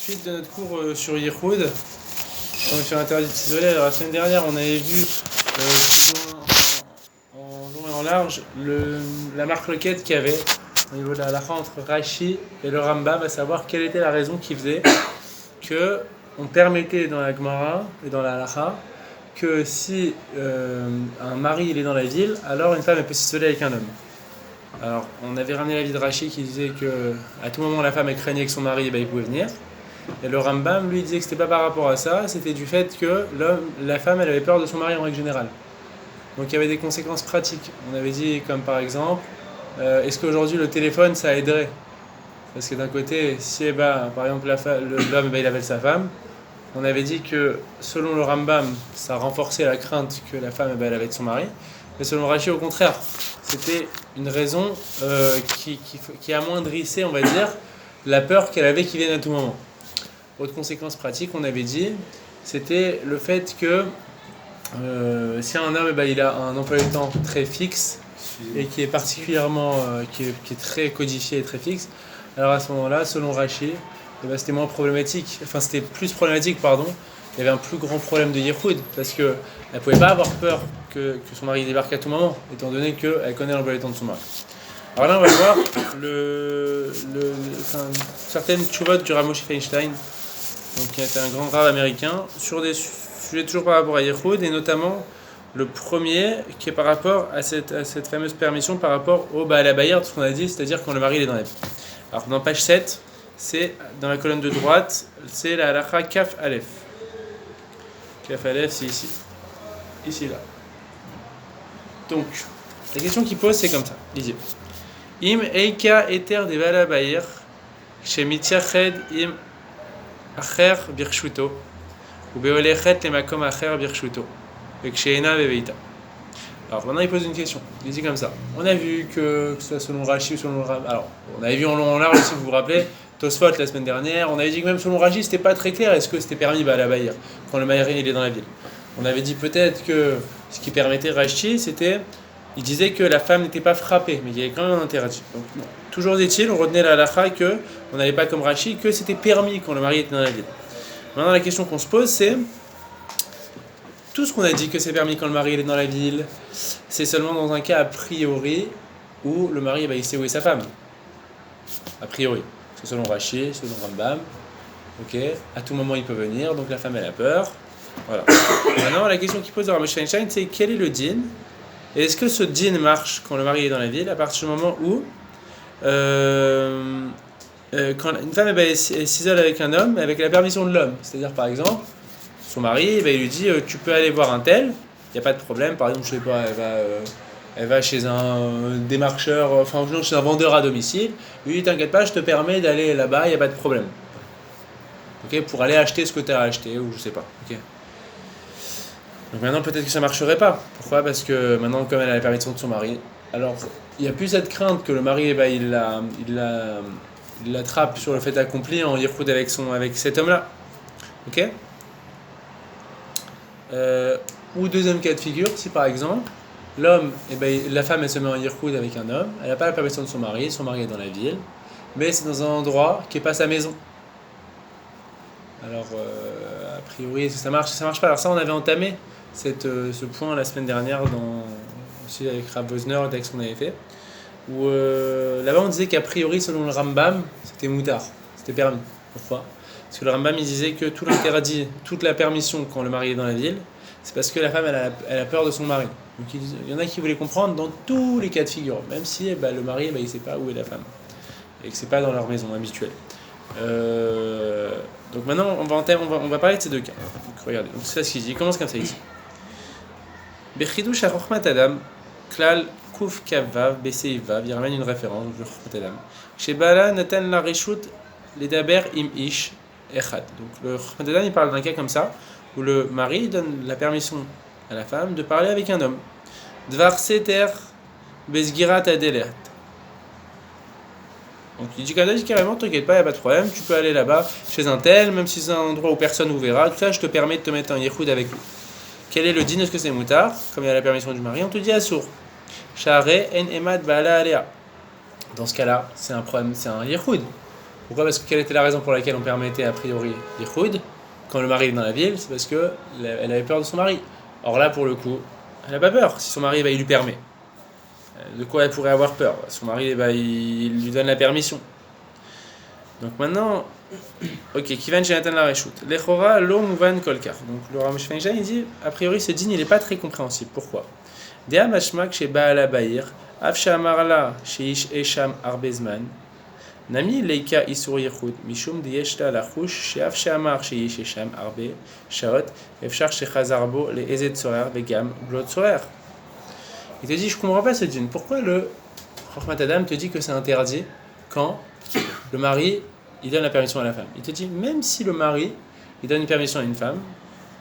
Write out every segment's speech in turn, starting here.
Suite de notre cours sur Yichud, donc sur interdit de s'isoler. Alors la semaine dernière, on avait vu plus ou moins en long et en large la marque-loquette qu'il y avait au niveau de la halakha entre Rashi et le Rambam, à savoir quelle était la raison qui faisait que on permettait dans la Gemara et dans la halakha que si un mari il est dans la ville, alors une femme elle peut s'isoler avec un homme. Alors, on avait ramené l'avis de Rashi qui disait que à tout moment la femme elle craignait que son mari il pouvait venir. Et le Rambam lui disait que c'était pas par rapport à ça, c'était du fait que la femme elle avait peur de son mari en règle générale. Donc il y avait des conséquences pratiques. On avait dit comme par exemple, est-ce qu'aujourd'hui le téléphone ça aiderait? Parce que d'un côté, si par exemple l'homme il appelle sa femme, on avait dit que selon le Rambam ça renforçait la crainte que la femme elle avait de son mari. Mais selon Rashi, au contraire, c'était une raison qui amoindrissait, on va dire, la peur qu'elle avait qu'il vienne à tout moment. Autre conséquence pratique, on avait dit, c'était le fait que si un homme il a un emploi du temps très fixe et qui est particulièrement, qui est très codifié et très fixe, alors à ce moment-là, selon Rashi, c'était moins problématique, enfin c'était plus problématique, pardon. Il y avait un plus grand problème de Yichud, parce qu'elle ne pouvait pas avoir peur que son mari débarque à tout moment, étant donné qu'elle connaît l'emploi du temps de son mari. Alors là, on va voir certaines tchouvot du Rav Moshe Feinstein, donc, qui était un grand rav américain, sur des sujets toujours par rapport à Yichud, et notamment le premier qui est par rapport à cette fameuse permission par rapport au Baal HaBayir, tout ce qu'on a dit, c'est-à-dire quand le mari il est dans la vie. Alors dans page 7, c'est dans la colonne de droite, c'est la halakha Kaf Aleph. Kaf Aleph, c'est ici. Ici, là. Donc, la question qu'il pose, c'est comme ça. Lisez. Im eika eter de Baal HaBayir, shemitziached im acher birchuto, ou beolechet lemakom acher birchuto, veksheina beveita. Alors maintenant, il pose une question. Il dit comme ça. On a vu que ce soit selon Rashi ou selon le Rambam. Alors, on avait vu en long en large, si vous vous rappelez, Tosfot la semaine dernière. On avait dit que même selon Rashi, c'était pas très clair. Est-ce que c'était permis Baal HaBayir quand le mari il est dans la ville? On avait dit peut-être que ce qui permettait Rashi, c'était, il disait que la femme n'était pas frappée, mais il y avait quand même un interdit. Donc, non. Toujours est-il, on retenait la halakha que on n'allait pas comme Rashi, que c'était permis quand le mari était dans la ville. Maintenant, la question qu'on se pose, c'est tout ce qu'on a dit que c'est permis quand le mari est dans la ville, c'est seulement dans un cas a priori où le mari il sait où est sa femme. A priori. C'est selon Rashi, selon Rambam. Ok. À tout moment il peut venir, donc la femme elle a peur. Voilà. Maintenant la question qu'il pose dans Rav Moshe Feinstein, c'est quel est le din? Et est-ce que ce din marche quand le mari est dans la ville à partir du moment où quand une femme elle s'isole avec un homme avec la permission de l'homme, c'est-à-dire par exemple son mari, il lui dit tu peux aller voir un tel, il n'y a pas de problème. Par exemple, je sais pas, elle va chez un démarcheur, enfin chez un vendeur à domicile. Lui, t'inquiète pas, je te permets d'aller là-bas, il n'y a pas de problème. Ok, pour aller acheter ce que tu as acheté ou je sais pas. Ok. Donc maintenant, peut-être que ça marcherait pas. Pourquoi? Parce que maintenant, comme elle a la permission de son mari, alors il n'y a plus cette crainte que le mari, il l'attrape sur le fait accompli en yichud avec cet homme-là. Ok. Ou deuxième cas de figure, si par exemple l'homme, la femme elle se met en yichud avec un homme, elle n'a pas la permission de son mari est dans la ville, mais c'est dans un endroit qui n'est pas sa maison. Alors a priori ça marche pas. Alors ça on avait entamé ce point la semaine dernière aussi avec Rav Wosner, le texte qu'on avait fait, où là-bas on disait qu'a priori selon le Rambam c'était moutard, c'était permis. Pourquoi? Parce que le Rambam il disait que tout l'interdit, toute la permission quand le mari est dans la ville, c'est parce que la femme elle a peur de son mari. Donc il y en a qui voulaient comprendre dans tous les cas de figure, même si le mari il sait pas où est la femme et que c'est pas dans leur maison habituelle. Donc maintenant on va parler de ces deux cas. Donc regardez, donc c'est ça ce qu'il dit. Il commence comme ça ici. Bechidush hachochmat adam klal kuf kavav beseivav. Il ramène une référence de chochmat adam. Chez Bala natan la reshut ledaber im ish. Echad. Donc le chochmat adam il parle d'un cas comme ça où le mari donne la permission à la femme de parler avec un homme. Dvar seter besgirat adelet. Donc il dit carrément, t'inquiète pas, il n'y a pas de problème, tu peux aller là-bas chez un tel, même si c'est un endroit où personne ne verra, tout ça, je te permets de te mettre en yichud avec lui. Quel est le din? Est-ce que c'est moutard? Comme il y a la permission du mari, on te dit assour. Share en emad bala alea. Dans ce cas-là, c'est un problème, c'est un yichud. Pourquoi? Parce que quelle était la raison pour laquelle on permettait a priori Yichud quand le mari est dans la ville? C'est parce qu'elle avait peur de son mari. Or là, pour le coup, elle n'a pas peur. Si son mari il lui permet, de quoi elle pourrait avoir peur? Son mari il lui donne la permission. Donc maintenant, ok, Kivan Shenatan la Reshut. Lechora lo muvan kolkar. Donc le Ramesh Feinstein il dit a priori ce din il n'est pas très compréhensible. Pourquoi? Dea mashmak chez Baala Baïr, Afsha Amarla chez Ish Esham Arbezman. Nami leika isur yichud mishum diyeshta lachush sheaf sheamar sheish esham arbe shaot efshar shechazarbo le ezet tzorer vegam blot tzorer. Il te dit je comprends pas ce din. Pourquoi le Chochmat Adam te dit que c'est interdit quand le mari il donne la permission à la femme? Il te dit même si le mari il donne une permission à une femme,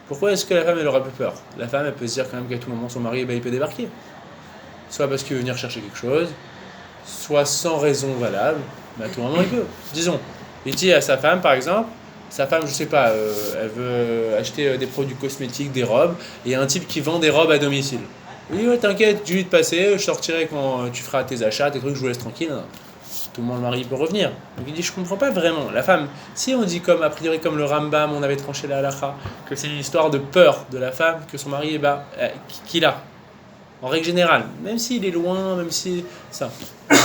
pourquoi est-ce que la femme elle aura peu peur? La femme elle peut se dire quand même qu'à tout moment son mari il peut débarquer. Soit parce qu'il veut venir chercher quelque chose, soit sans raison valable. Mais à tout moment il peut. Disons, il dit à sa femme par exemple, sa femme je sais pas, elle veut acheter des produits cosmétiques, des robes, et il y a un type qui vend des robes à domicile. Il dit ouais t'inquiète, dis-lui de passer, je sortirai quand tu feras tes achats, tes trucs, je vous laisse tranquille. Non. Tout le monde, le mari peut revenir. Donc il dit je comprends pas vraiment. La femme, si on dit comme a priori comme le Rambam, on avait tranché la halakha, que c'est une histoire de peur de la femme que son mari qu'il a. En règle générale, même s'il est loin, même si ça.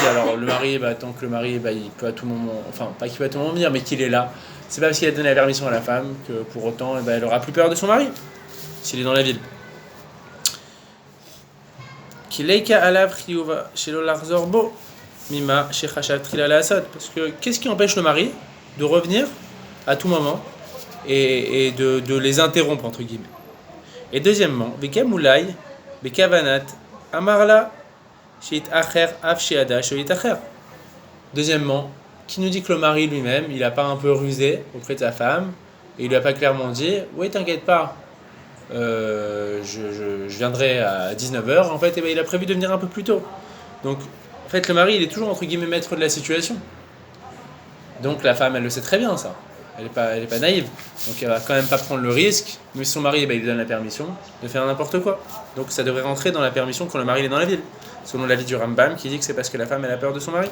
Alors le mari, tant que le mari, il peut à tout moment, enfin pas qu'il peut à tout moment venir, mais qu'il est là. C'est pas parce qu'il a donné la permission à la femme que pour autant, elle aura plus peur de son mari s'il est dans la ville. Kileika alav chiyuva shelo lachzor bo mima shechashav trila laasot. Parce que qu'est-ce qui empêche le mari de revenir à tout moment et de les interrompre entre guillemets. Et deuxièmement, vekamulai Bekavanat, Amarla, Sheit Acher, Af Sheada, Sheit Acher. Deuxièmement, qui nous dit que le mari lui-même, il n'a pas un peu rusé auprès de sa femme, et il lui a pas clairement dit oui, t'inquiète pas, je viendrai à 19h. En fait, il a prévu de venir un peu plus tôt. Donc, en fait, le mari, il est toujours entre guillemets maître de la situation. Donc, la femme, elle le sait très bien, ça. Elle est pas naïve. Donc elle va quand même pas prendre le risque, mais si son mari il lui donne la permission de faire n'importe quoi. Donc ça devrait rentrer dans la permission quand le mari est dans la ville. Selon l'avis du Rambam qui dit que c'est parce que la femme elle a peur de son mari.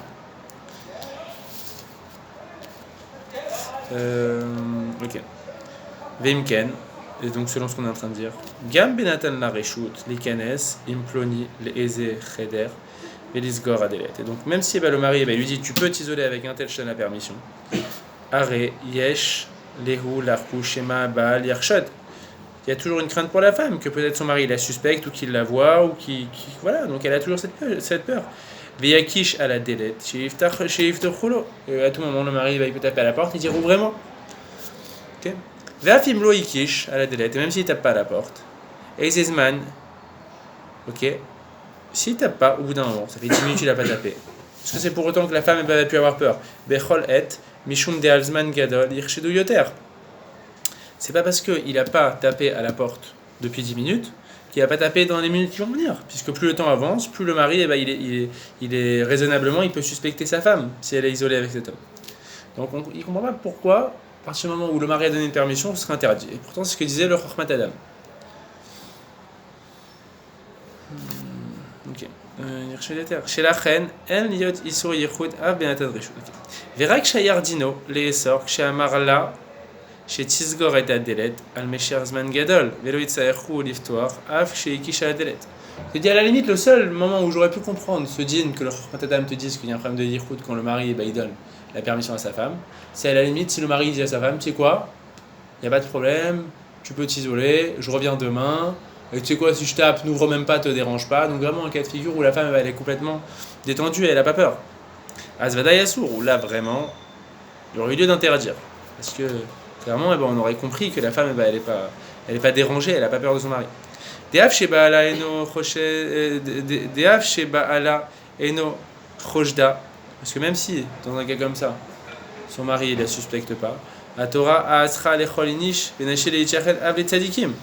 Ok. Vimken, et donc selon ce qu'on est en train de dire. Gam benatan la reshut, likanes, imploni, le eze cheder, velisgor adelet. Et donc même si le mari lui dit tu peux t'isoler avec un tel, je te donne la permission. Are yesh lehu larku shema baal yarshad. Il y a toujours une crainte pour la femme que peut-être son mari la suspecte ou qu'il la voit ou qui voilà, donc elle a toujours cette peur. Veyakish à la delet sheiftachulo. À tout moment le mari il peut taper à la porte et dire ouvrez-moi. OK. Veafim lo ikish à la delet, et même s'il tape pas à la porte. Eizezman. OK. S'il tape pas au bout d'un moment, ça fait 10 minutes il a pas tapé. Est-ce que c'est pour autant que la femme a pu avoir peur? Bechol et Mishum de Alzman Gadol Yirshidu Yoter. C'est pas parce qu'il n'a pas tapé à la porte depuis 10 minutes qu'il n'a pas tapé dans les minutes qui vont venir. Puisque plus le temps avance, plus le mari, il est raisonnablement, il peut suspecter sa femme si elle est isolée avec cet homme. Donc il ne comprend pas pourquoi, à partir du moment où le mari a donné une permission, ce serait interdit. Et pourtant, c'est ce que disait le Chochmat Adam. Ok. Chez la reine, elle n'y a isur yichud av benatan reshut. Verak shayardino leesor kshamarla chez Tisgor et Adelet al mesher zman gadol velo itzaerchu liftoar av chez Kisha Adelet. Je dis à la limite le seul moment où j'aurais pu comprendre ce din que le Chochmat Adam te dise qu'il y a un problème de yichud quand le mari il donne la permission à sa femme, c'est à la limite si le mari dit à sa femme tu sais quoi, il n'y a pas de problème, tu peux t'isoler, je reviens demain. Et tu sais quoi, si je tape, n'ouvre même pas, te dérange pas. Donc vraiment un cas de figure où la femme elle est complètement détendue et elle n'a pas peur. Azvada Yassour, où là vraiment, il y aurait eu lieu d'interdire. Parce que clairement, on aurait compris que la femme elle est pas dérangée, elle n'a pas peur de son mari. Deav Sheba Ala Eno Chojda. Parce que même si, dans un cas comme ça, son mari il la suspecte pas, la Torah Asra Lecholinish Venaché Leichachet Avle Tzadikim.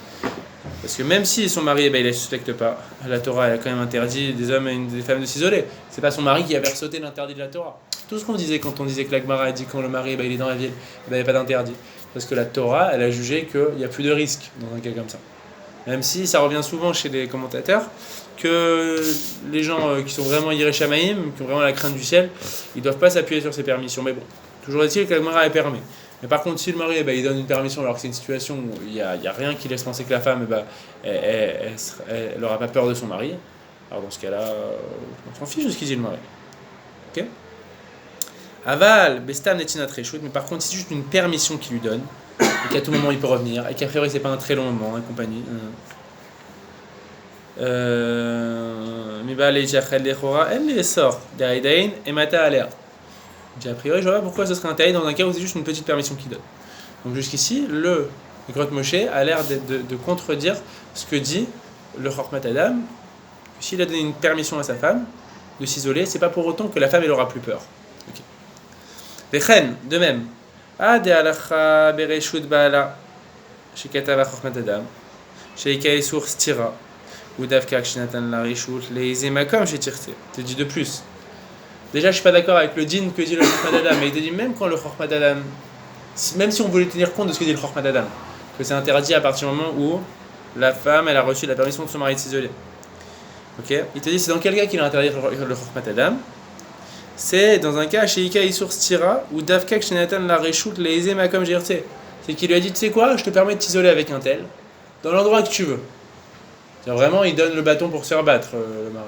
Parce que même si son mari, il ne la suspecte pas, la Torah elle a quand même interdit des hommes et des femmes de s'isoler. C'est pas son mari qui a versauté l'interdit de la Torah. Tout ce qu'on disait quand on disait que l'Agmara a dit quand le mari il est dans la ville, il n'y a pas d'interdit. Parce que la Torah, elle a jugé qu'il n'y a plus de risque dans un cas comme ça. Même si ça revient souvent chez les commentateurs, que les gens qui sont vraiment Yirei Shamayim, qui ont vraiment la crainte du ciel, ils ne doivent pas s'appuyer sur ces permissions. Mais bon, Toujours est-il que la Gemara est permis. Mais par contre, si le mari il donne une permission alors que c'est une situation où il y a rien qui laisse penser que la femme elle n'aura pas peur de son mari, alors dans ce cas-là, on s'en fiche de ce qu'il dit le mari. Ok. Aval, bestam netinat reshut, mais par contre, c'est juste une permission qu'il lui donne, et qu'à tout moment il peut revenir, et qu'a priori c'est pas un très long moment, et compagnie. Mais les jachel lechora, elle les sort, d'aidain et mata alert. A priori, je vois pas pourquoi ce serait interdit dans un cas où c'est juste une petite permission qu'il donne. Donc jusqu'ici, le Grot Moshe a l'air de contredire ce que dit le Chormat Adam. S'il a donné une permission à sa femme de s'isoler, c'est pas pour autant que la femme elle aura plus peur. Vechen, de même. Ade alacha bereshut baala shekatava Chormat Adam sheikae sur stira ou davkak shinatan la reshut leize makom shetirte. Te dis de plus. Déjà, je suis pas d'accord avec le din que dit le Chormat Adam, mais il te dit même quand le Chormat Adam, même si on voulait tenir compte de ce que dit le Chormat Adam, que c'est interdit à partir du moment où la femme elle a reçu la permission de son mari de s'isoler. Ok. Il te dit c'est dans quel cas qu'il a interdit le Chormat Adam. C'est dans un cas chez Ika Isur Stira ou Davkak Shenatan la Reshut Leise Makom Jirte. C'est qu'il lui a dit tu sais quoi, je te permets de t'isoler avec un tel dans l'endroit que tu veux. C'est-à-dire vraiment, il donne le bâton pour se faire battre le mari.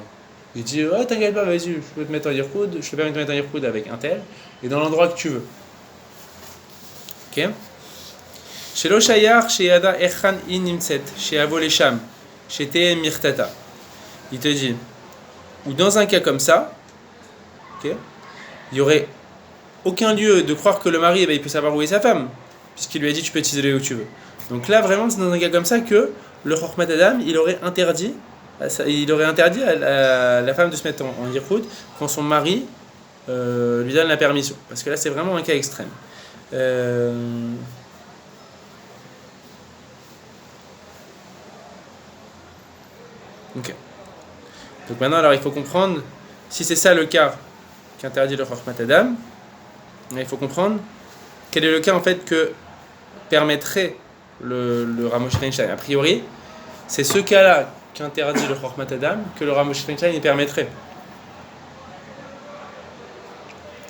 Il dit ouais, t'inquiète pas, vas-y, je peux te mettre en yirkoud, je te permets de te mettre en yirkoud avec un tel, et dans l'endroit que tu veux. Ok. Chez l'Oshayar, chez Yada Echan in Nimtset, chez Avolesham, chez Te Mirtata. Il te dit, ou dans un cas comme ça, ok, il n'y aurait aucun lieu de croire que le mari il peut savoir où est sa femme, puisqu'il lui a dit tu peux t'isoler où tu veux. Donc là, vraiment, c'est dans un cas comme ça que le Chormat Adam, il aurait interdit à la femme de se mettre en yirkoud quand son mari lui donne la permission. Parce que là, c'est vraiment un cas extrême. Ok. Donc maintenant, alors, il faut comprendre, si c'est ça le cas qu'interdit le Chormat Adam, il faut comprendre quel est le cas en fait que permettrait le Ramosh Feinstein. A priori, c'est ce cas-là qu'interdit le Chormat Adam que le Ramosh Feinstein y permettrait.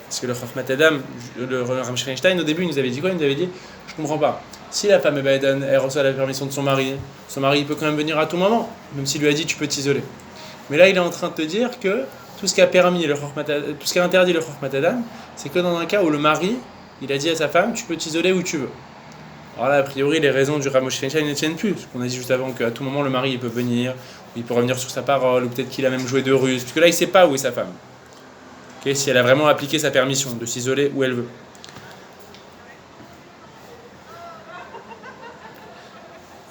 Parce que le Chormat Adam, le Ramosh Feinstein, au début, il nous avait dit quoi? Il nous avait dit, je comprends pas. Si la femme elle reçoit la permission de son mari il peut quand même venir à tout moment, même s'il lui a dit tu peux t'isoler. Mais là, il est en train de te dire que tout ce qui a permis tout ce qui a interdit le Chormat Adam, c'est que dans un cas où le mari, il a dit à sa femme, tu peux t'isoler où tu veux. Alors là, a priori, les raisons du Ramosh Feinstein ne tiennent plus. Parce qu'on a dit juste avant qu'à tout moment, le mari il peut venir, il peut revenir sur sa parole, ou peut-être qu'il a même joué de ruse. Parce que là, il ne sait pas où est sa femme. Okay, si elle a vraiment appliqué sa permission de s'isoler où elle veut.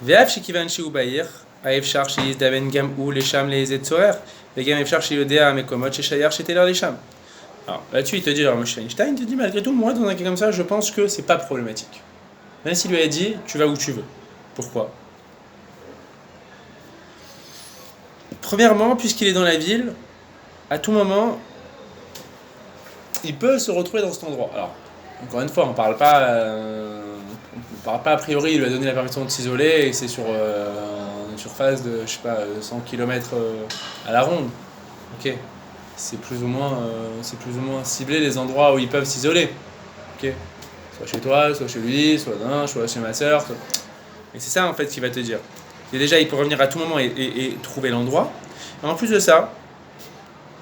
Ve'af shekivan shehu ba'ir, ha'efshar sheyizdaven gam hu lesham le'ezet tzorer, ve'gam efshar sheyodea mekomot sheshayar sheteler lesham. Alors là-dessus, il te dit, le Ramosh Feinstein, il te dit, malgré tout, moi, dans un cas comme ça, je pense que c'est pas problématique. Même s'il lui a dit, tu vas où tu veux. Pourquoi? Premièrement, puisqu'il est dans la ville, à tout moment, il peut se retrouver dans cet endroit. Alors, encore une fois, on ne parle pas a priori, il lui a donné la permission de s'isoler et c'est sur une surface de, je sais pas, 100 km à la ronde. Ok. C'est plus ou moins ciblé les endroits où ils peuvent s'isoler. Ok. Soit chez toi, soit chez lui, soit chez ma soeur. Et c'est ça en fait qu'il va te dire. Et déjà, il peut revenir à tout moment et trouver l'endroit. Et en plus de ça,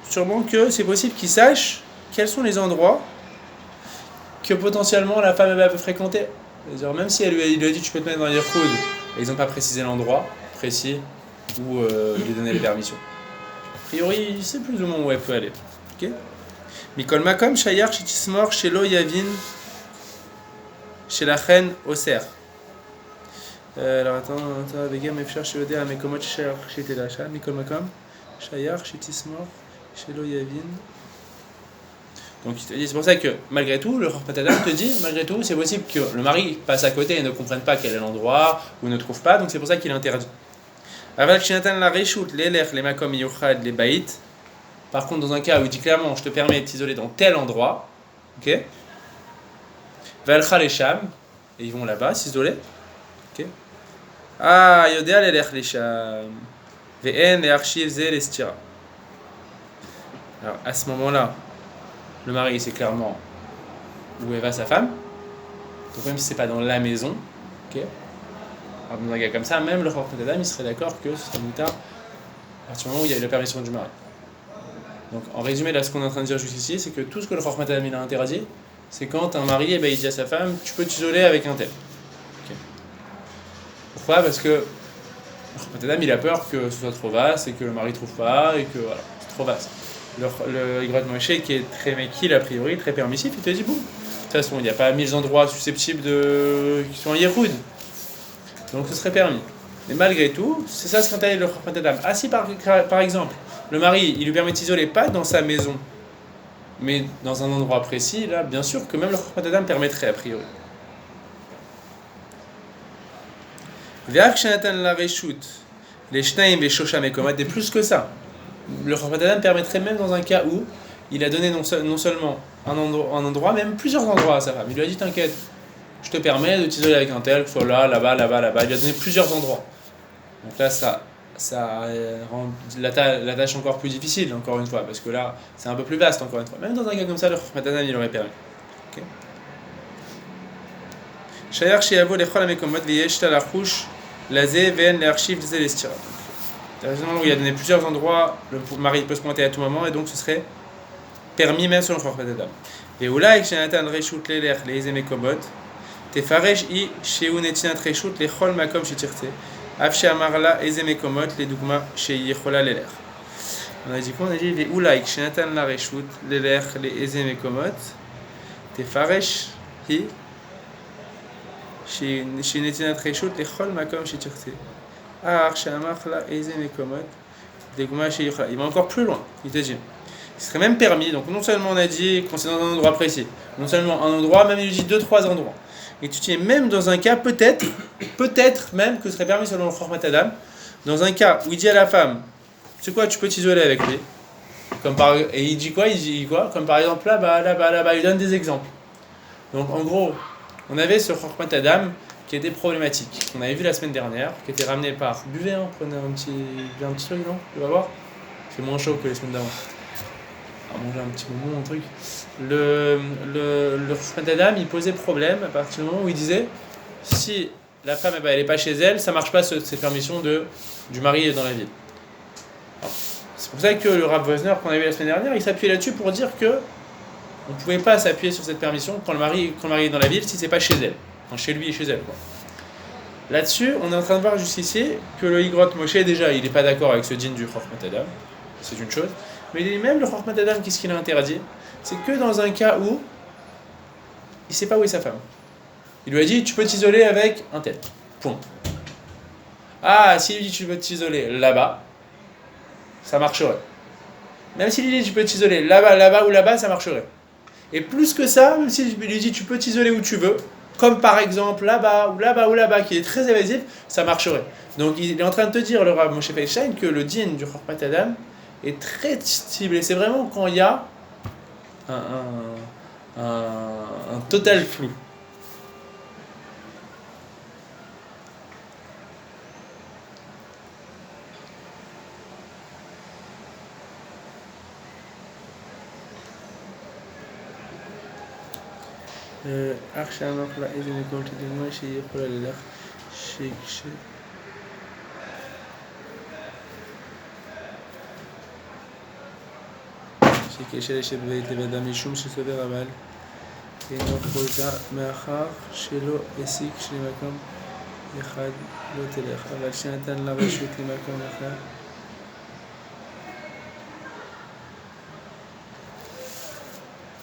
sûrement que c'est possible qu'il sache quels sont les endroits que potentiellement la femme peut fréquenter. C'est-à-dire, même si il lui a dit tu peux te mettre dans l'Irkoud, et ils n'ont pas précisé l'endroit précis où lui donner les permissions. A priori, il sait plus ou moins où elle peut aller. Ok. Mikol Makom, Shayar, Shitismor, Shelo Yavin, chez la reine Oser. Alors attends, Begam Efshar Shelodea Mekomot Shayar Shete Lacha, Mikol Makom, Shayar Shitismor, Shelo Yavin. Donc c'est pour ça que malgré tout, le Chormat Adam te dit, malgré tout, c'est possible que le mari passe à côté et ne comprenne pas quel est l'endroit ou ne trouve pas, donc c'est pour ça qu'il est interdit. Aval Shinatan la Reshut, les Makom Yuchad, les Baït. Par contre, dans un cas où il dit clairement, je te permets de t'isoler dans tel endroit, ok? Valcha les Sham, et ils vont là-bas s'isoler. Ok. Ah, Yodea les Sham. Ve'en les archives ze les stira. Alors à ce moment-là, le mari sait clairement où elle va sa femme, donc même si c'est pas dans la maison, ok. Alors dans un cas comme ça, même le Chormat Adam, il serait d'accord que ce serait moutar à partir du moment où il y a eu la permission du mari. Donc en résumé, là, ce qu'on est en train de dire juste ici, c'est que tout ce que le Chormat Adam il a interdit, c'est quand un mari, il dit à sa femme, tu peux t'isoler avec un tel. Okay. Pourquoi ? Parce que le Chormat Adam, il a peur que ce soit trop vaste et que le mari trouve pas et que voilà, c'est trop vaste. Le Igrot Moshe, qui est très méquille a priori, très permissif, il te dit bon, de toute façon, il n'y a pas 1000 endroits susceptibles qui sont en Yehoud. Donc ce serait permis. Mais malgré tout, c'est ça ce qu'interdit le Chormat Adam. Ah si par exemple, le mari, il lui permet de s'isoler pas dans sa maison, mais dans un endroit précis, là, bien sûr que même le Chormat Adam permettrait a priori. Ve'av shenatan la reshut, les shnaim et shosham et komat, et plus que ça. Le Chormat Adam permettrait même dans un cas où il a donné non seulement un endroit, même plusieurs endroits à sa femme. Il lui a dit t'inquiète, je te permets de t'isoler avec un tel, que ce soit là, là-bas, là-bas, là-bas. Il lui a donné plusieurs endroits. Donc là, ça rend la tâche encore plus difficile, encore une fois, parce que là, c'est un peu plus vaste, encore une fois. Même dans un cas comme ça, le Chormat Adam, il aurait permis. Shayar sheyavo lechol hamekomot veyesh talachush lazé ven le'archiv zelestira. Où il a donné plusieurs endroits, le mari peut se pointer à tout moment, et donc ce serait permis même selon le Chormat Adam. Et oula ek shenatan reshut lelech le'ezeh mekomot tefaresh i sheu netinat reshut lechol makom shetirteh af she'amar la ezeh mekomot ledugma sheyichola lelech. On a dit quoi? On a dit les oula ek shenatan la reshut lelech le'ezeh mekomot tefaresh i she'netinat reshut lechol makom shetirteh. Il va encore plus loin, il te dit. Il serait même permis, donc non seulement on a dit qu'on c'est dans un endroit précis, non seulement un endroit, même il dit 2-3 endroits. Et tu tiens même dans un cas, peut-être même que ce serait permis selon le Chormat Adam, dans un cas où il dit à la femme, tu sais quoi, tu peux t'isoler avec lui. Et il dit quoi? Il dit quoi? Comme par exemple là-bas, il donne des exemples. Donc en gros, on avait ce Chormat Adam qui était problématique, qu'on avait vu la semaine dernière, qui était ramené par buvez, hein, prenez un petit truc, non? Tu vas voir? C'est moins chaud que les semaines d'avant. On va manger un petit moment, un truc. Le Chormat Adam, il posait problème à partir du moment où il disait si la femme elle n'est pas chez elle, ça marche pas cette permission du mari dans la ville. Alors, c'est pour ça que le Rav Wosner, qu'on avait vu la semaine dernière, il s'appuyait là-dessus pour dire que on ne pouvait pas s'appuyer sur cette permission quand le mari est dans la ville si c'est pas chez elle. Enfin, chez lui et chez elle, quoi. Là-dessus, on est en train de voir juste ici que le Igrot Moshe, déjà, il n'est pas d'accord avec ce din du Chormat Adam, c'est une chose, mais même le Chormat Adam, qu'est-ce qu'il a interdit? C'est que dans un cas où il ne sait pas où est sa femme. Il lui a dit, tu peux t'isoler avec un tel. Point. Ah, s'il lui dit, tu peux t'isoler là-bas, ça marcherait. Même s'il lui dit, tu peux t'isoler là-bas ou là-bas, ça marcherait. Et plus que ça, même s'il lui dit, tu peux t'isoler où tu veux, comme par exemple là-bas ou là-bas, qui est très évasif, ça marcherait. Donc il est en train de te dire, le Rav Moshe Feinstein, que le din du Chormat Adam est très ciblé. C'est vraiment quand il y a un total flou. שקשה לשבת לבד משום שסובר אבל אינו חוזה מאחר שלא הסיק שלמקום אחד לא תלך אבל שנתן לה רשות למקום אחד.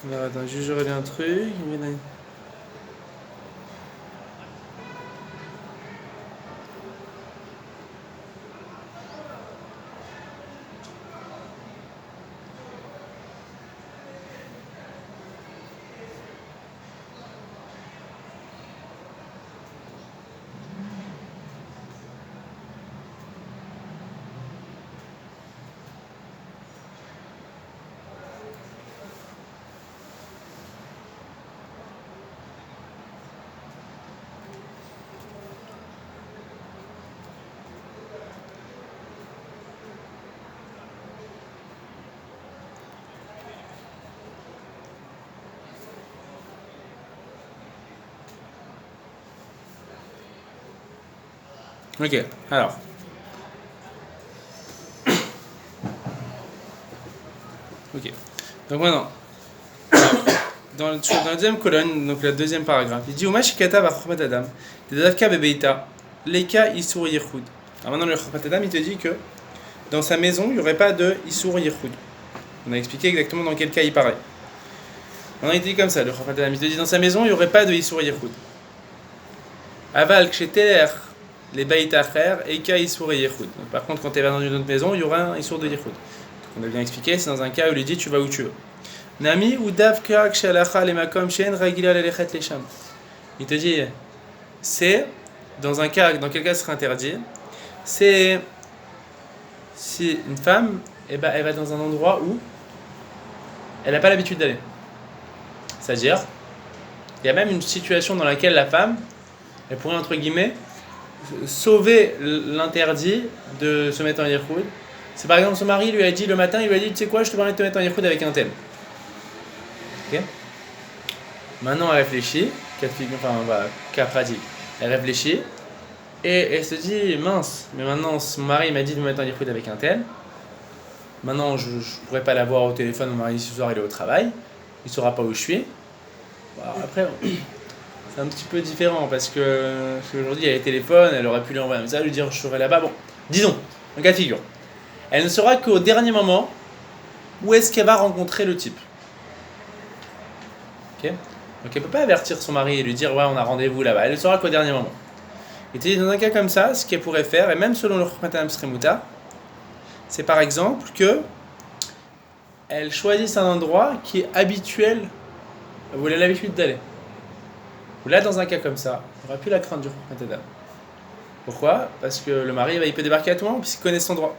Alors attends, juste je relis un truc. Ok, alors. Ok. Donc maintenant, dans la deuxième colonne, donc la deuxième paragraphe, il dit Umash kata bachormat adam, dedavka bebeita, leka isur yichud. Alors maintenant, le chormat adam, il te dit que dans sa maison, il n'y aurait pas de isur yichud. On a expliqué exactement dans quel cas il paraît. Maintenant, il te dit comme ça, le chormat adam, il te dit dans sa maison, il n'y aurait pas de isur yichud. Aval ksheter les baïta acher, eka isur yichud. Par contre, quand tu vas dans une autre maison, il y aura un isur de yichud. On a bien expliqué, c'est dans un cas où il lui dit tu vas où tu veux. Nami ou davka kshalacha lemakom shen ragila lelechet lesham. Il te dit, c'est dans un cas, dans quel cas ce serait interdit, c'est si une femme, elle va dans un endroit où elle n'a pas l'habitude d'aller. C'est-à-dire, il y a même une situation dans laquelle la femme, elle pourrait entre guillemets sauver l'interdit de se mettre en yichud. C'est par exemple son mari lui a dit le matin, il lui a dit tu sais quoi, je te permets de te mettre en yichud avec un tel. Ok. Maintenant elle réfléchit, cas pratique. Elle réfléchit et elle se dit mince, mais maintenant son mari m'a dit de me mettre en yichud avec un tel. Maintenant je pourrais pas l'avoir au téléphone, mon mari ce soir il est au travail, il saura pas où je suis. Bon, après c'est un petit peu différent parce qu'aujourd'hui il y a les téléphones, elle aurait pu lui envoyer un message, lui dire je serai là-bas. Bon, disons, un cas de figure. Elle ne saura qu'au dernier moment où est-ce qu'elle va rencontrer le type. Okay. Donc elle ne peut pas avertir son mari et lui dire ouais on a rendez-vous là-bas. Elle ne saura qu'au dernier moment. Et tu dis dans un cas comme ça, ce qu'elle pourrait faire, et même selon le Chokmatam Sremuta, c'est par exemple que elle choisisse un endroit qui est habituel, où elle a l'habitude d'aller. Ou là dans un cas comme ça, il n'y aura plus la crainte du Chokmatam. Pourquoi ? Parce que le mari il peut débarquer à tout moment puisqu'il connaît cet endroit.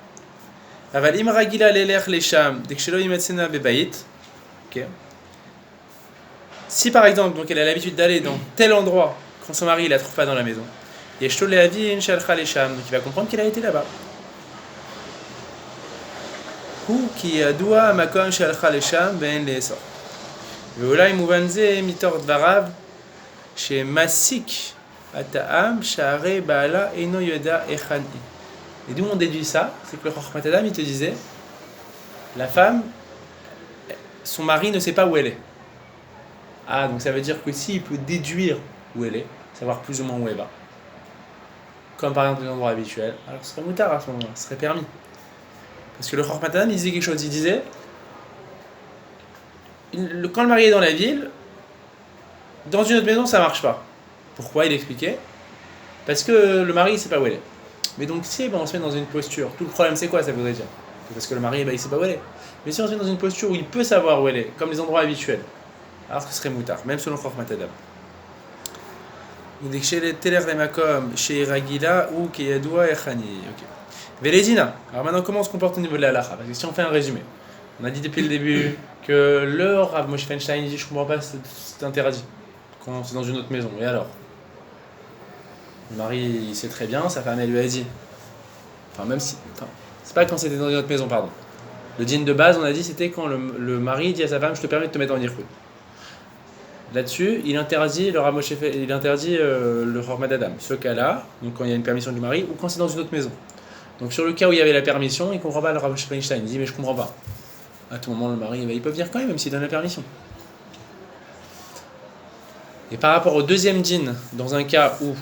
Avalim ragila leler lesham dekshelo yimatsena bebayit. Ok. Si par exemple, donc elle a l'habitude d'aller dans tel endroit quand son mari ne la trouve pas dans la maison, yeshto leavin shalcha lesham, donc il va comprendre qu'elle a été là-bas. Hu ki yadua makom shalcha lesham ben leesor. Veolai muvanze mitor dvarav she masik ataam share baala eno yoda echani. Et d'où on déduit ça, c'est que le Chokmat Adam, il te disait, la femme, son mari ne sait pas où elle est. Ah, donc ça veut dire que s'il peut déduire où elle est, savoir plus ou moins où elle va, comme par exemple l'endroit habituel, alors ce serait moutard à ce moment-là, ce serait permis. Parce que le Chokmat Adam, il disait quelque chose, il disait, quand le mari est dans la ville, dans une autre maison, ça marche pas. Pourquoi ? Il expliquait. Parce que le mari, il sait pas où elle est. Mais donc si on se met dans une posture, tout le problème c'est quoi ça voudrait dire ? C'est parce que le mari il sait pas où elle est. Mais si on se met dans une posture où il peut savoir où elle est, comme les endroits habituels, alors ce serait moutard, même selon Chokmat Adam. Donc chez les Teler Remakom, chez Ragila ou Keyadua et Khani. Vélédina. Alors maintenant comment on se comporte au niveau de la halakha ? Parce que si on fait un résumé, on a dit depuis le début que le Rav Moshe Feinstein dit je comprends pas, c'est interdit quand c'est dans une autre maison. Et alors ? Le mari, il sait très bien, sa femme, elle lui a dit. Enfin, même si. Enfin, c'est pas quand c'était dans une autre maison, pardon. Le dîn de base, on a dit, c'était quand le mari dit à sa femme, je te permets de te mettre en yichud. Là-dessus, il interdit le Chokmat Adam. Ce cas-là, donc quand il y a une permission du mari, ou quand c'est dans une autre maison. Donc sur le cas où il y avait la permission, il ne comprend pas le Rav Moshe Feinstein. Il dit, mais je comprends pas. À tout moment, le mari, il peut venir quand même s'il donne la permission. Et par rapport au deuxième dîn, dans un cas où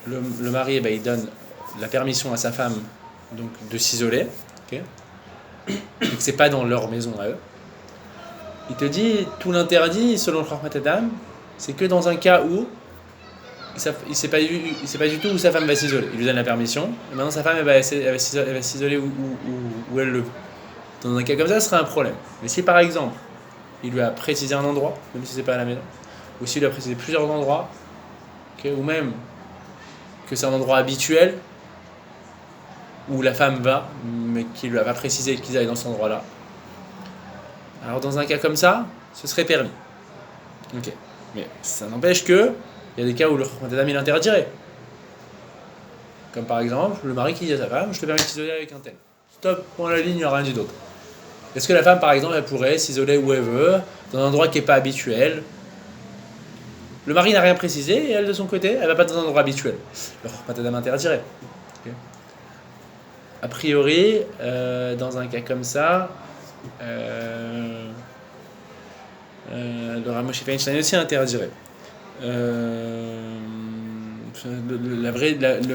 le mari, il donne la permission à sa femme donc, de s'isoler, okay. Donc c'est pas dans leur maison à eux. Il te dit, tout l'interdit, selon le Chokmat Adam, c'est que dans un cas où il sait pas du tout où sa femme va s'isoler. Il lui donne la permission, et maintenant sa femme elle va s'isoler où elle le veut. Dans un cas comme ça, ce serait un problème. Mais si par exemple, il lui a précisé un endroit, même si c'est pas à la maison, ou s'il lui a précisé plusieurs endroits, okay, ou même que c'est un endroit habituel où la femme va, mais qu'il lui a pas précisé qu'ils allaient dans cet endroit-là. Alors dans un cas comme ça, ce serait permis. Ok. Mais ça n'empêche que il y a des cas où le Chokmat Adam il interdirait. Comme par exemple, le mari qui dit à sa femme, je te permets de t'isoler avec un tel. Stop, point la ligne, il n'y aura rien dit d'autre. Est-ce que la femme, par exemple, elle pourrait s'isoler où elle veut, dans un endroit qui n'est pas habituel, Le mari n'a rien précisé et elle, de son côté, elle ne va pas dans un endroit habituel. Le Chormat Adam interdirait. Okay. A priori, dans un cas comme ça, le Rav Moshe Feinstein aussi interdirait. Le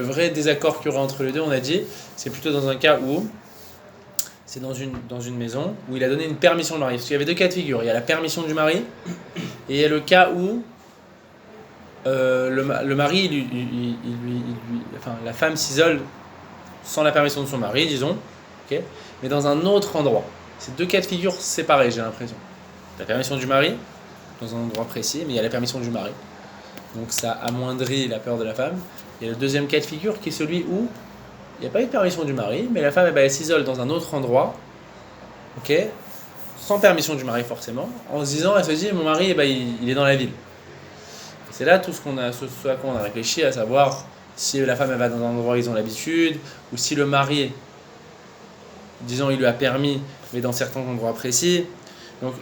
vrai désaccord qu'il y aura entre les deux, on a dit, c'est plutôt dans un cas où c'est dans une maison où il a donné une permission de mari. Parce qu'il y avait deux cas de figure. Il y a la permission du mari et il y a le cas où le mari, enfin, la femme s'isole sans la permission de son mari, disons, okay, mais dans un autre endroit. C'est deux cas de figure séparés, j'ai l'impression. La permission du mari, dans un endroit précis, mais il y a la permission du mari. Donc ça amoindrit la peur de la femme. Il y a le deuxième cas de figure qui est celui où il n'y a pas eu de permission du mari, mais la femme elle s'isole dans un autre endroit, ok, sans permission du mari forcément, en se disant, elle se dit, mon mari il est dans la ville. Et c'est là tout ce à quoi on a réfléchi, à savoir si la femme elle va dans un endroit où ils ont l'habitude, ou si le mari, disons, il lui a permis, mais dans certains endroits précis. Donc,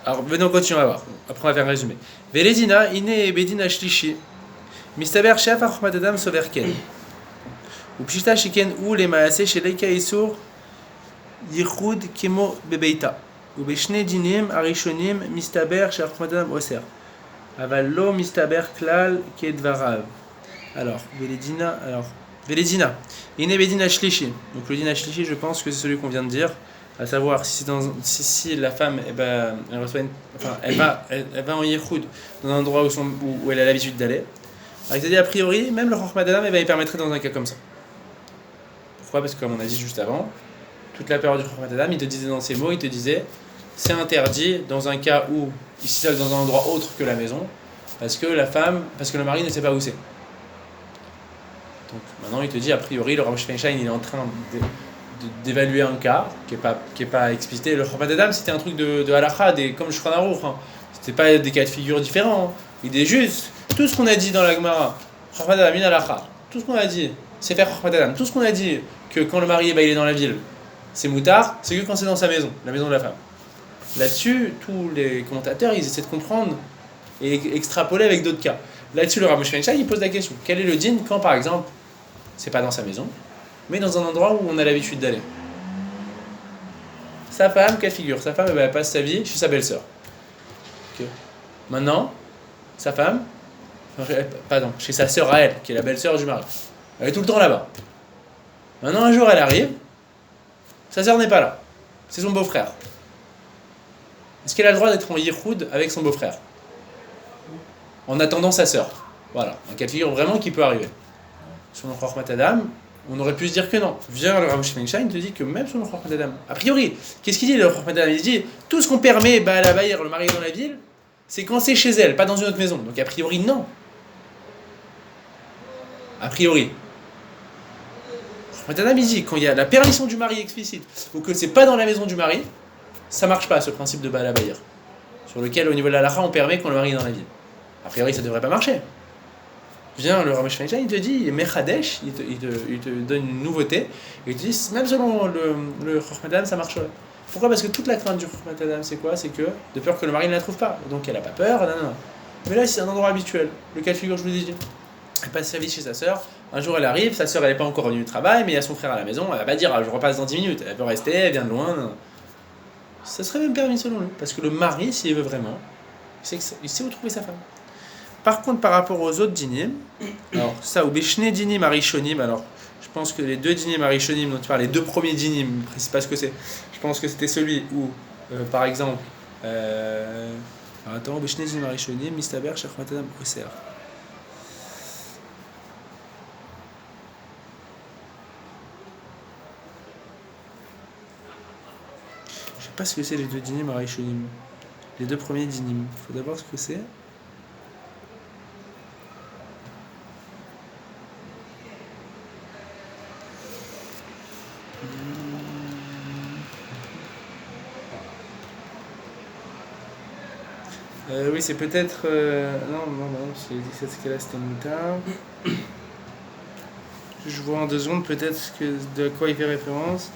alors venons continuer à voir. Après on va faire un résumé. Veledina, ine bedina shlishi, mistaber shef achmat adam soverken. ופשיטה שכן הוא למעשה שליקה איסור ייחוד כמו בביתה ובשני דינים הראשונים מסתבר שהחוכמת אדם אוסר אבל לא מסתבר כלל כדבריו. Alors Vélédina, הנה בדין השלישי. Donc le din השלישי, je pense que c'est celui qu'on vient de dire, à savoir si la femme elle reçoit elle va en yichoud dans un endroit où elle a l'habitude d'aller. Alors il s'est dit a priori même le Chokhmat Adam il permettrait dans un cas comme ça. Pourquoi ? Parce que comme on a dit juste avant, toute la période du Chokhmat Adam, il te disait dans ces mots, il te disait c'est interdit dans un cas où il s'isole dans un endroit autre que la maison, parce que le mari ne sait pas où c'est. Donc maintenant il te dit a priori le Rav Moshe Feinstein il est en train d'évaluer un cas qui est pas explicité. Le Chokhmat Adam c'était un truc de halakha, comme le Shulchan Aruch, hein. C'était pas des cas de figure différents. Hein. Il est juste tout ce qu'on a dit dans la Gemara, Chokhmat Adam min halakha, tout ce qu'on a dit. C'est faire Chokhmat Adam. Tout ce qu'on a dit que quand le mari il est dans la ville, c'est moutard, c'est que quand c'est dans sa maison, la maison de la femme. Là-dessus, tous les commentateurs, ils essaient de comprendre et extrapoler avec d'autres cas. Là-dessus, le Rav Moshe Feinstein, il pose la question, quel est le din quand, par exemple, c'est pas dans sa maison, mais dans un endroit où on a l'habitude d'aller. Sa femme, quelle figure ? Sa femme, elle passe sa vie chez sa belle-sœur. Okay. Maintenant, sa femme, chez sa sœur à elle, qui est la belle-sœur du mari. Elle est tout le temps là-bas. Maintenant, un jour, elle arrive. Sa sœur n'est pas là. C'est son beau-frère. Est-ce qu'elle a le droit d'être en yichoud avec son beau-frère ? En attendant sa sœur. Voilà. Un cas de figure vraiment qui peut arriver. Sur le Chokhmat Adam, on aurait pu se dire que non. Viens, le Rav Moshe Feinstein te dit que même sur le Chokhmat Adam, a priori, qu'est-ce qu'il dit le Chokhmat Adam ? Il dit tout ce qu'on permet à la baïr, le mari dans la ville, c'est quand c'est chez elle, pas dans une autre maison. Donc a priori, non. A priori. Chokhmat Adam, il dit quand il y a la permission du mari explicite ou que c'est pas dans la maison du mari, ça marche pas ce principe de Baal Habayir, sur lequel au niveau de la halakha on permet quand le mari est dans la ville. A priori, ça devrait pas marcher. Viens, le Rav Moshe Feinstein, il te dit Mechadesh, il te donne une nouveauté, et il te dit même selon le Chokhmat Adam, ça marcherait. Pourquoi ? Parce que toute la crainte du Chokhmat Adam, c'est quoi ? C'est que de peur que le mari ne la trouve pas. Donc elle a pas peur, non. Mais là, c'est un endroit habituel. Le cas de figure, je vous l'ai dit. Elle passe sa vie chez sa sœur. Un jour, elle arrive. Sa sœur, elle n'est pas encore revenue du travail, mais il y a son frère à la maison. Elle va pas dire je repasse dans 10 minutes. Elle peut rester, elle vient de loin. Non. Ça serait même permis selon lui. Parce que le mari, s'il veut vraiment, il sait où trouver sa femme. Par contre, par rapport aux autres dinim, alors ça, ou Beshne dinim arishonim, alors je pense que les deux dinim arishonim dont tu parles, les deux premiers dinim, je ne précise pas ce que c'est, je pense que c'était celui où, par exemple, attends, Beshne dinim arishonim, mistaber, Chokhmat Adam oser. Je ne sais pas ce que c'est les deux dinim arishonim, les deux premiers dinim, il faut d'abord ce que c'est. Oui, c'est peut-être. Non, c'est 17 ce qu'elle a, c'était Moutar. Je vois en 2 secondes peut-être de quoi il fait référence.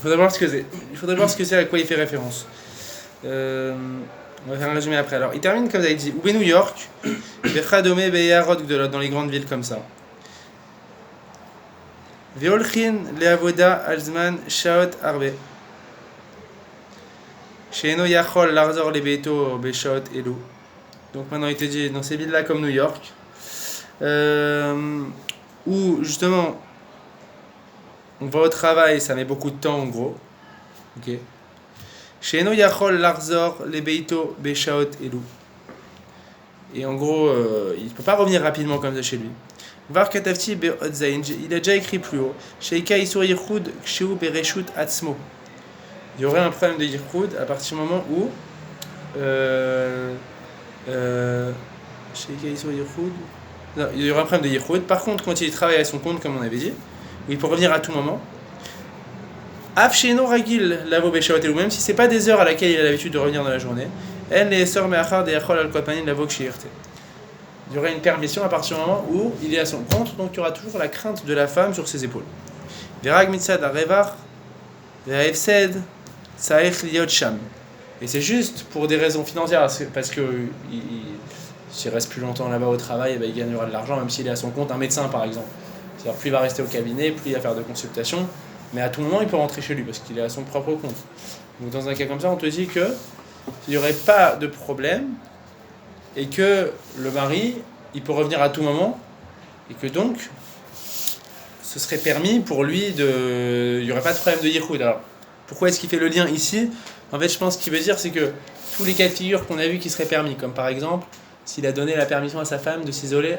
faudrait voir ce que c'est. Il faudrait voir ce que c'est, à quoi il fait référence. On va faire un résumé après. Alors, il termine comme ça, il dit Ou New York, Bechadome Beyarod dans les grandes villes comme ça. Veolchin Leavoda Alzman Shaot Arbe. Sheeno Yachol Larzor Lebeto Beshaot Elu. Donc maintenant, il te dit dans ces villes-là comme New York, où justement on va au travail, ça met beaucoup de temps en gros. Ok. Sheeno Yachol Larzor Lebeto Beshaot Elu. Et en gros, il ne peut pas revenir rapidement comme ça chez lui. Var Katavti Be'odzain, il a déjà écrit plus haut. Sheika Isur Yichud Kshiu Bereshut Atzmo. Il y aurait un problème de Yichud à partir du moment où. Sheika Isur Yichud. Non, il y aurait un problème de Yichud. Par contre, quand il travaille à son compte, comme on avait dit, il peut revenir à tout moment. Af Sheino Ragil Lavo Beshaot Elu, même si ce n'est pas des heures à laquelle il a l'habitude de revenir dans la journée. En les sœurs Meachar de Yachol Al-Kopanin Lavo Kshiirte. Il y aurait une permission à partir du moment où il est à son compte, donc il y aura toujours la crainte de la femme sur ses épaules. Virag mitzad arevar, ve'aefsed, sa'ech liot sham. Et c'est juste pour des raisons financières, parce que s'il reste plus longtemps là-bas au travail, il gagnera de l'argent, même s'il est à son compte, un médecin par exemple. C'est-à-dire plus il va rester au cabinet, plus il va faire de consultations, mais à tout moment il peut rentrer chez lui, parce qu'il est à son propre compte. Donc dans un cas comme ça, on te dit que il n'y aurait pas de problème, et que le mari, il peut revenir à tout moment, et que donc, ce serait permis pour lui il n'y aurait pas de problème de yichud. Alors, pourquoi est-ce qu'il fait le lien ici ? En fait, je pense qu'il veut dire, c'est que tous les cas de figure qu'on a vus qui seraient permis, comme par exemple, s'il a donné la permission à sa femme de s'isoler,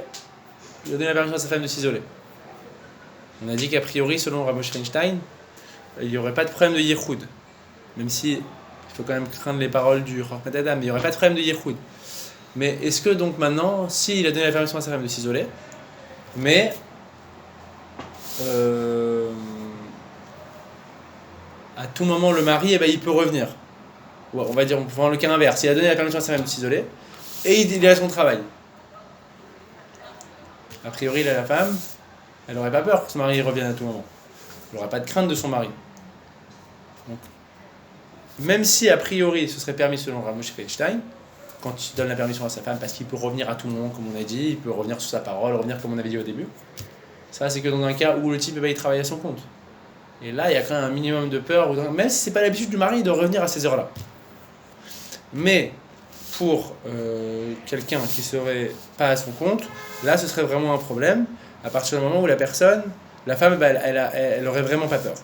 On a dit qu'a priori, selon Rav Moshe Feinstein, il n'y aurait pas de problème de yichud. Même si, il faut quand même craindre les paroles du Chachmat Adam, mais il n'y aurait pas de problème de yichud. Mais est-ce que donc maintenant, s'il a donné la permission à sa femme de s'isoler, mais à tout moment le mari, il peut revenir. On va dire, on peut prendre le cas inverse. Il a donné la permission à sa femme de s'isoler, et il est à son travail. A priori, la femme, elle n'aurait pas peur que son mari revienne à tout moment. Elle n'aurait pas de crainte de son mari. Donc, même si a priori ce serait permis selon Rav Moshe Feinstein, quand il donne la permission à sa femme, parce qu'il peut revenir à tout moment, comme on a dit, il peut revenir sur sa parole, revenir comme on avait dit au début. Ça, c'est que dans un cas où le type, il travaille à son compte. Et là, il y a quand même un minimum de peur, même si c'est pas l'habitude du mari de revenir à ces heures-là. Mais pour quelqu'un qui serait pas à son compte, là, ce serait vraiment un problème, à partir du moment où la femme, elle aurait vraiment pas peur.